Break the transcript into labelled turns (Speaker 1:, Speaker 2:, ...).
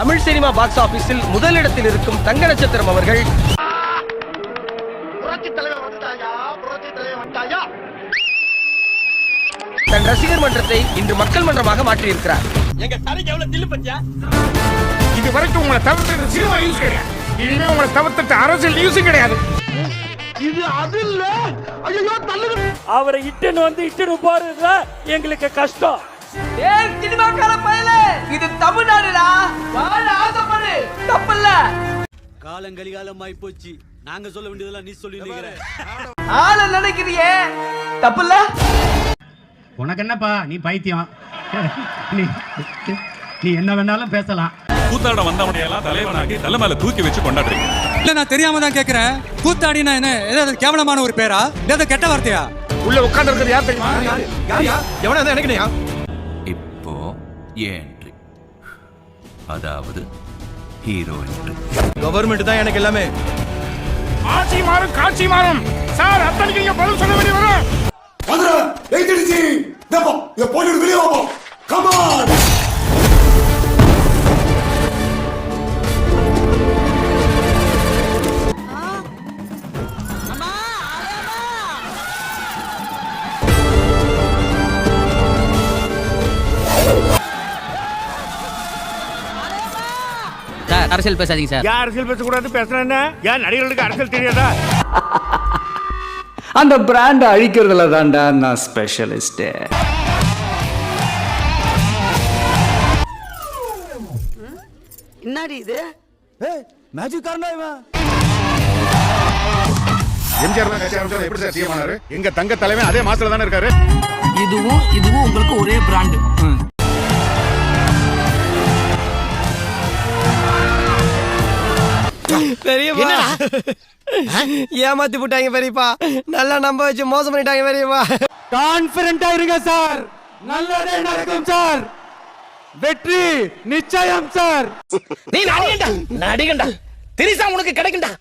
Speaker 1: Tamil cinema box ஆபீஸில் முதலிடத்தில் இருக்கும் தங்க நட்சத்திரம் அவர்கள் தன் ரசிகர் மன்றத்தை இன்று மக்கள் மன்றமாக மாற்றியிருக்கிறார்.
Speaker 2: இது வரைக்கும் உங்களை தவிர்த்து சினிமா யூஸ் கிடையாது, இனிமே உங்களை தவிர்த்து அரசியல் யூஸும் கிடையாது.
Speaker 3: இது அது இல்ல. ஐயோ தள்ளுது.
Speaker 4: அவரை இட்டுன்னு போறது எங்களுக்கு கஷ்டம்.
Speaker 1: ஏய் சினிமாக்கார பயலே, இது தமிழ்நாடுடா. வாழ ஆசைப்படு, தப்பில்ல.
Speaker 5: காலங்கலிகாலமாய் போச்சு, நாங்க சொல்ல வேண்டியதெல்லாம் நீ சொல்லி நிக்கிற.
Speaker 1: ஆள நினைக்கிறியே, தப்பில்ல.
Speaker 6: உனக்கு என்னப்பா, நீ பைத்தியம். நீ என்ன வேணாலும் பேசலாம்.
Speaker 7: கூத்தாட வந்தவனை எல்லாம் தலைவனாக்கி தலை மேல தூக்கி வச்சு கொண்டாடுறீங்க.
Speaker 8: இல்ல நான் தெரியாம தான் கேக்குறேன். கூத்தாடினா என்ன, ஏதாவது கேவலமான ஒரு பேரா, ஏதாவது கெட்ட வார்த்தையா?
Speaker 2: உள்ள உட்கார்ந்து இருக்கிறது யார் தெரியுமா?
Speaker 3: எவனா நினைக்கணையா?
Speaker 9: இப்போ என்ட்ரி, அதாவது ஹீரோ என்ட்ரி.
Speaker 3: கவர்மெண்ட் தான் எனக்கு எல்லாமே.
Speaker 2: ஆட்சி மாறும் காட்சி மாறும் சார், அத்தனைக்கு நீங்க பதில் சொல்ல வேண்டிய வரும்.
Speaker 10: வந்துரு ஏத்திடுச்சி டப்பா இத போட்டு வெளிய வாப்பா. Come on.
Speaker 1: அரசியல் பேசாதீங்க சார்.
Speaker 2: யார் அரசியல் பேச கூடாது பேசுறேன்னா? ஏன் நடிகர்களுக்கு அரசியல் தெரியாதா?
Speaker 11: அந்த பிராண்ட் அழிக்கிறதுல தான்டா நான் ஸ்பெஷலிஸ்ட்.
Speaker 3: என்னடி இது?
Speaker 5: மேஜிக் காரனா இவன்.
Speaker 2: எம்ஜிஆர் தான் கட்சி ஆரம்பிச்சா எப்படி சார் சிஎம் ஆனாரு? எங்க தங்க தலைவன் அதே மாசத்துல தானே இருக்காரு.
Speaker 1: இதுவும் உங்களுக்கு ஒரே பிராண்ட். பெரியப்பா ஏமாத்தி போட்டாங்க பெரியப்பா. நல்லா நம்ப வச்சு மோசம் பண்ணிட்டாங்க பெரியப்பா.
Speaker 8: கான்ஃபிடென்ட்டா இருங்க சார், நல்லதே நடக்கும் சார், வெற்றி நிச்சயம் சார்.
Speaker 1: நீ நடிகண்டா, திரிசா உனக்கு கிடைக்கும்டா.